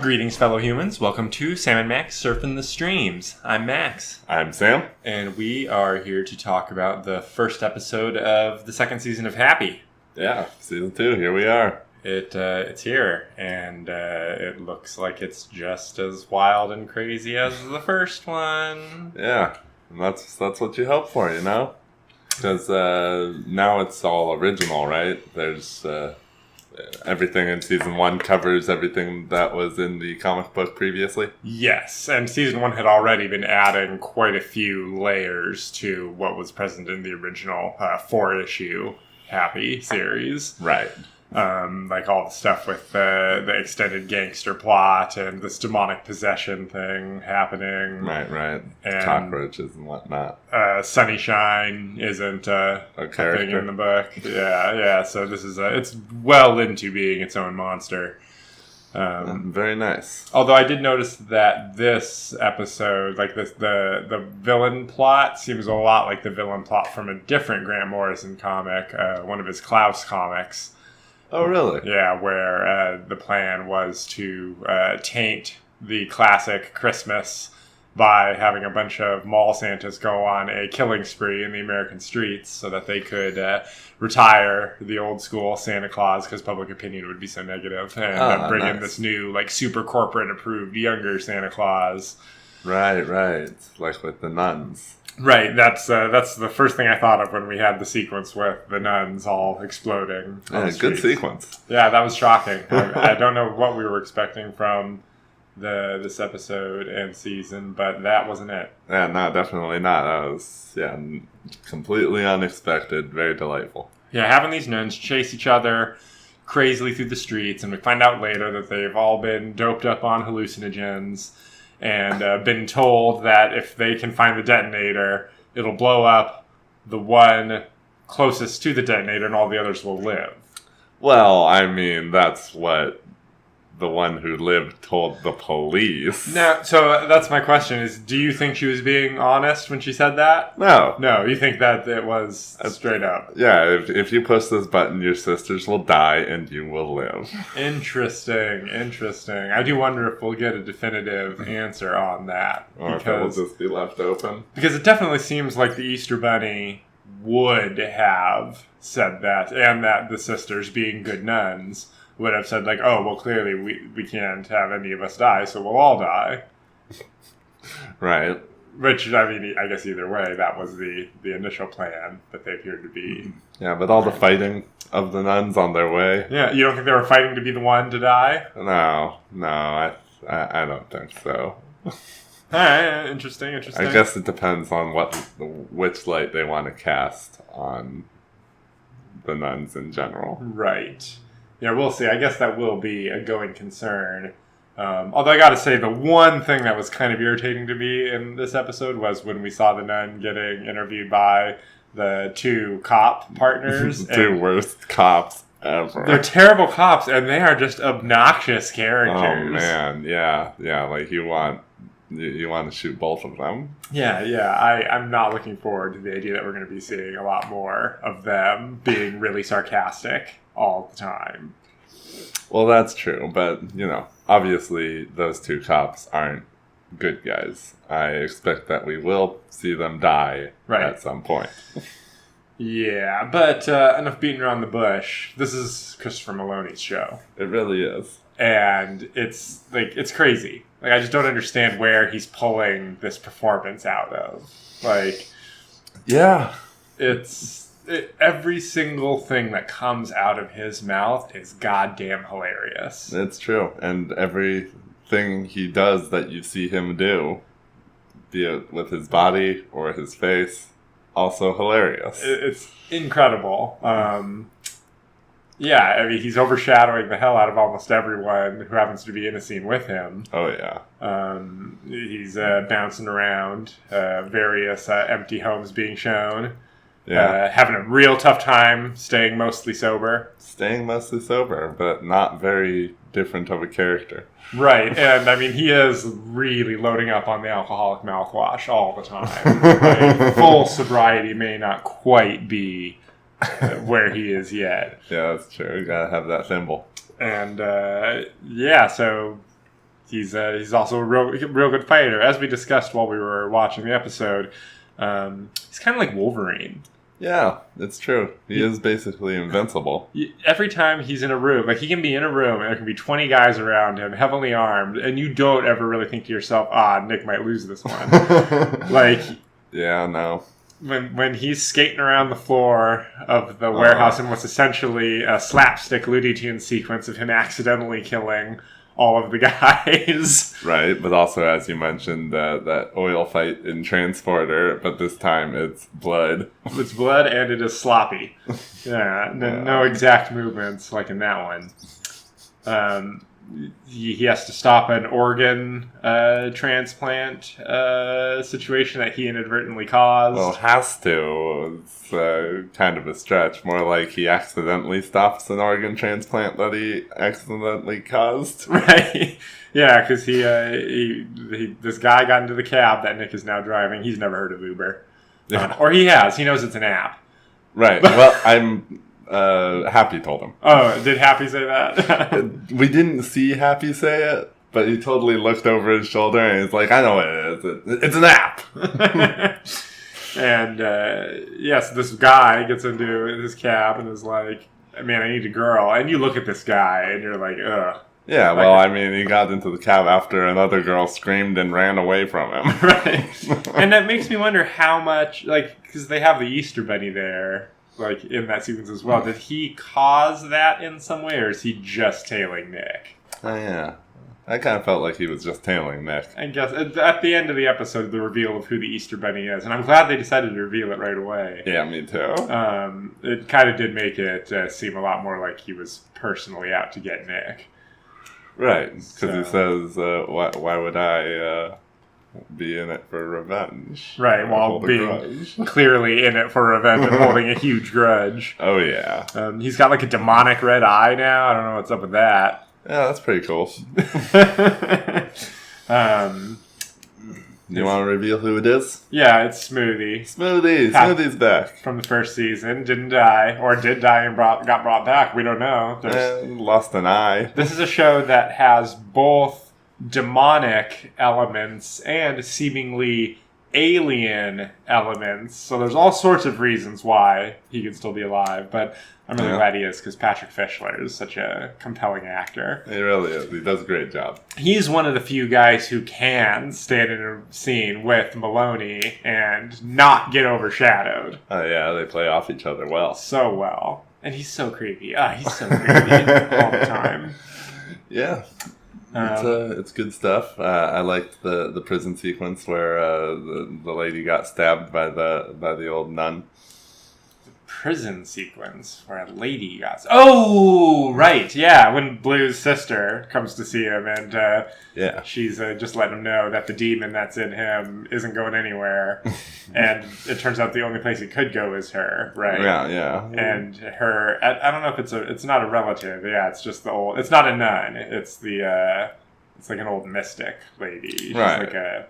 Greetings, fellow humans. Welcome to Sam and Max Surfin' the Streams. I'm Max. I'm Sam. And we are here to talk about the first episode of the second season of Happy. Yeah, season 2. Here we are. It's here, and it looks like it's just as wild and crazy as the first one. Yeah, and that's what you hope for, you know? Because now it's all original, right? There's everything in season 1 covers everything that was in the comic book previously. Yes, and season 1 had already been adding quite a few layers to what was present in the original 4-issue Happy series. Right. Like all the stuff with the extended gangster plot and this demonic possession thing happening. Right. And cockroaches and whatnot. Sunnyshine isn't a character thing in the book. Yeah. So this is it's well into being its own monster. Very nice. Although I did notice that this episode, like the villain plot, seems a lot like the villain plot from a different Grant Morrison comic, one of his Klaus comics. Oh, really? Yeah, where the plan was to taint the classic Christmas by having a bunch of mall Santas go on a killing spree in the American streets so that they could retire the old school Santa Claus because public opinion would be so negative and bring in this new, like, super corporate approved younger Santa Claus. Right. Like with the nuns. Right, that's the first thing I thought of when we had the sequence with the nuns all exploding. Yeah, good sequence. Yeah, that was shocking. I don't know what we were expecting from this episode and season, but that wasn't it. Yeah, no, definitely not. That was, completely unexpected. Very delightful. Yeah, having these nuns chase each other crazily through the streets, and we find out later that they've all been doped up on hallucinogens and been told that if they can find the detonator, it'll blow up the one closest to the detonator and all the others will live. Well, I mean, that's what the one who lived told the police. Now, so that's my question is, do you think she was being honest when she said that? No, you think that it was straight up? Yeah, if you push this button, your sisters will die and you will live. Interesting. I do wonder if we'll get a definitive answer on that. Or if it will just be left open. Because it definitely seems like the Easter Bunny would have said that, and that the sisters, being good nuns, would have said, like, oh, well, clearly we can't have any of us die, so we'll all die. Right. Which, I mean, I guess either way, that was the initial plan that they appeared to be. Yeah, but all the fighting of the nuns on their way. Yeah, you don't think they were fighting to be the one to die? No, I don't think so. Alright, interesting. I guess it depends on which light they want to cast on the nuns in general. Right. Yeah, we'll see. I guess that will be a going concern. Although I gotta say, the one thing that was kind of irritating to me in this episode was when we saw the nun getting interviewed by the two cop partners. The two worst cops ever. They're terrible cops, and they are just obnoxious characters. Oh, man. Yeah. Like, you want to shoot both of them. Yeah. I'm not looking forward to the idea that we're going to be seeing a lot more of them being really sarcastic all the time. Well, that's true, but, obviously those two cops aren't good guys. I expect that we will see them die at some point. Yeah, but enough beating around the bush. This is Christopher Maloney's show. It really is. And it's crazy. Like, I just don't understand where he's pulling this performance out of. Like, yeah, every single thing that comes out of his mouth is goddamn hilarious. It's true. And everything he does that you see him do, be it with his body or his face, also hilarious. It's incredible. Yeah, I mean, he's overshadowing the hell out of almost everyone who happens to be in a scene with him. Oh, yeah. He's bouncing around, various empty homes being shown. Yeah. Having a real tough time staying mostly sober. But not very different of a character. Right, and I mean, he is really loading up on the alcoholic mouthwash all the time. Like, full sobriety may not quite be where he is yet. Yeah, that's true. You gotta have that thimble. And, so he's also a real good fighter. As we discussed while we were watching the episode, he's kind of like Wolverine. Yeah, it's true. He is basically invincible. Every time he's in a room, like he can be in a room and there can be 20 guys around him, heavily armed, and you don't ever really think to yourself, Nick might lose this one. Like, yeah, no. When he's skating around the floor of the warehouse in what's essentially a slapstick Looney Tunes sequence of him accidentally killing all of the guys. Right, but also, as you mentioned, that oil fight in Transporter, but this time it's blood. It's blood and it is sloppy. Yeah, no exact movements like in that one. He has to stop an organ transplant situation that he inadvertently caused. Well, has to. It's kind of a stretch. More like he accidentally stops an organ transplant that he accidentally caused. Right. Yeah, because this guy got into the cab that Nick is now driving. He's never heard of Uber. Or he has. He knows it's an app. Right. Well, I'm... Happy told him. Oh, did Happy say that? We didn't see Happy say it, but he totally looked over his shoulder and he's like, I know what it is. It's an app. And, yes, this guy gets into his cab and is like, man, I need a girl. And you look at this guy and you're like, ugh. Yeah, well, I mean, he got into the cab after another girl screamed and ran away from him. Right. And that makes me wonder how much, like, because they have the Easter Bunny there. Like, in that sequence as well. Did he cause that in some way, or is he just tailing Nick? Oh, yeah. I kind of felt like he was just tailing Nick. I guess at the end of the episode, the reveal of who the Easter Bunny is. And I'm glad they decided to reveal it right away. Yeah, me too. It kind of did make it seem a lot more like he was personally out to get Nick. Right, because he says, why would I... be in it for revenge. Right, while being clearly in it for revenge and holding a huge grudge. Oh, yeah. He's got like a demonic red eye now. I don't know what's up with that. Yeah, that's pretty cool. You want to reveal who it is? Yeah, it's Smoothie. Smoothie's back. From the first season. Didn't die. Or did die and got brought back. We don't know. Lost an eye. This is a show that has both demonic elements and seemingly alien elements. So there's all sorts of reasons why he could still be alive. But I'm really glad he is, because Patrick Fischler is such a compelling actor. He really is. He does a great job. He's one of the few guys who can stand in a scene with Maloney and not get overshadowed. Oh, yeah. They play off each other well. So well. And he's so creepy. He's so creepy all the time. Yeah. It's good stuff. I liked the prison sequence where the lady got stabbed by the old nun. The prison sequence where a lady got... Oh, right, yeah. When Blue's sister comes to see him and she's just letting him know that the demon that's in him isn't going anywhere. And it turns out the only place it could go is her, right? Yeah. And her... I don't know if it's not a relative. Yeah, it's just the old... It's not a nun. It's the... It's like an old mystic lady. She's like a...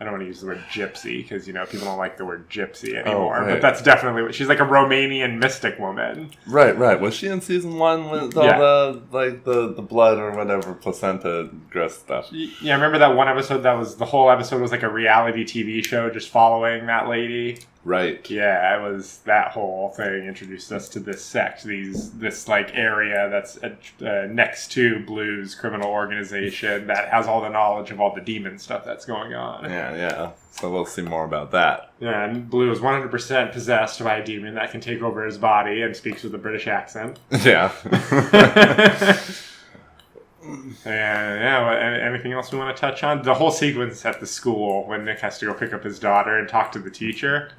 I don't want to use the word gypsy because, people don't like the word gypsy anymore. Oh, right. But that's definitely... She's like a Romanian mystic woman. Right. Was she in season 1 with all the blood or whatever, placenta gross stuff? Yeah, remember that one episode the whole episode was like a reality TV show just following that lady? Right. Yeah, it was that whole thing introduced us to this sect, this like area that's next to Blue's criminal organization that has all the knowledge of all the demon stuff that's going on. Yeah. So we'll see more about that. Yeah, and Blue is 100% possessed by a demon that can take over his body and speaks with a British accent. Yeah. And anything else we want to touch on? The whole sequence at the school when Nick has to go pick up his daughter and talk to the teacher.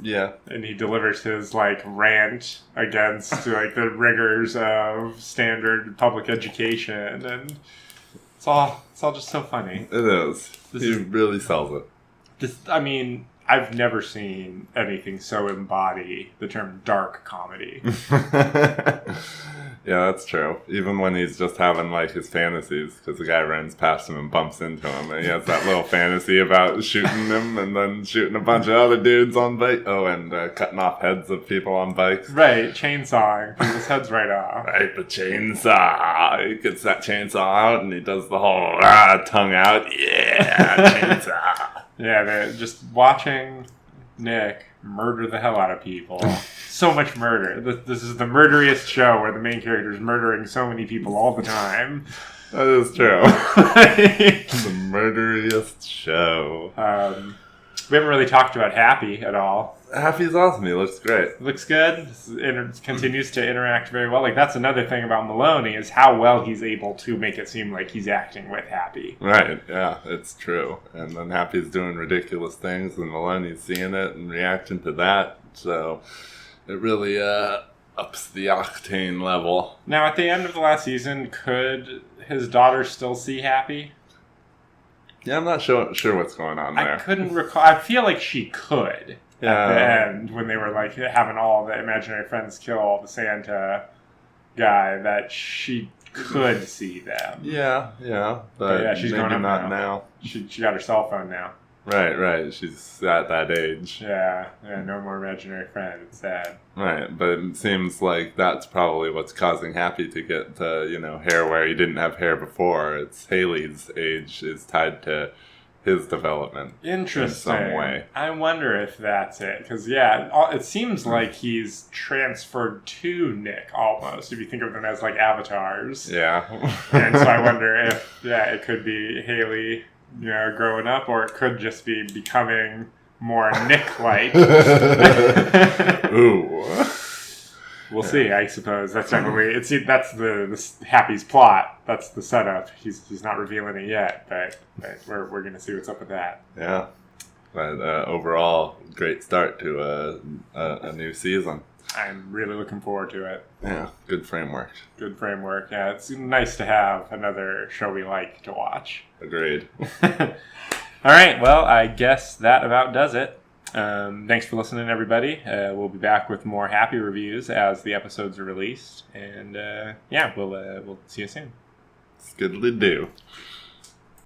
Yeah. And he delivers his rant against the rigors of standard public education, and it's all just so funny. It is. He really sells it. I I've never seen anything so embody the term dark comedy. Yeah, that's true. Even when he's just having like his fantasies, because the guy runs past him and bumps into him, and he has that little fantasy about shooting him and then shooting a bunch of other dudes on bike. Oh, and cutting off heads of people on bikes. Right, chainsawing people's heads right off. Right, the chainsaw. He gets that chainsaw out and he does the whole tongue out. Yeah, chainsaw. Yeah, they're just watching Nick murder the hell out of people. So much murder. This is the murderiest show where the main character is murdering so many people all the time. That is true. The murderiest show. We haven't really talked about Happy at all. Happy's awesome. He looks great. Looks good. Continues to interact very well. Like, that's another thing about Maloney is how well he's able to make it seem like he's acting with Happy. Right, yeah, it's true. And then Happy's doing ridiculous things, and Maloney's seeing it and reacting to that. So it really ups the octane level. Now, at the end of the last season, could his daughter still see Happy? Yeah, I'm not sure what's going on there. I couldn't recall. I feel like she could. Yeah. At the end, when they were like having all the imaginary friends kill the Santa guy, that she could see them. Yeah, but yeah, she's maybe grown up not now. now. She got her cell phone now. Right. She's at that age. Yeah, no more imaginary friend. It's sad. Right, but it seems like that's probably what's causing Happy to get hair where he didn't have hair before. It's Haley's age is tied to his development. Interesting. In some way. I wonder if that's it. Because, yeah, it seems like he's transferred to Nick, almost, if you think of them as, like, avatars. Yeah. And so I wonder if, it could be Haley, growing up, or it could just be becoming more Nick-like. Ooh. We'll see, I suppose. That's definitely that's the Happy's plot. That's the setup. He's not revealing it yet, but we're gonna see what's up with that. Yeah, but overall, great start to a new season. I'm really looking forward to it. Yeah, good framework. Good framework. Yeah, it's nice to have another show we like to watch. Agreed. All right, well, I guess that about does it. Thanks for listening, everybody. We'll be back with more Happy reviews as the episodes are released. And we'll see you soon. Skiddly do.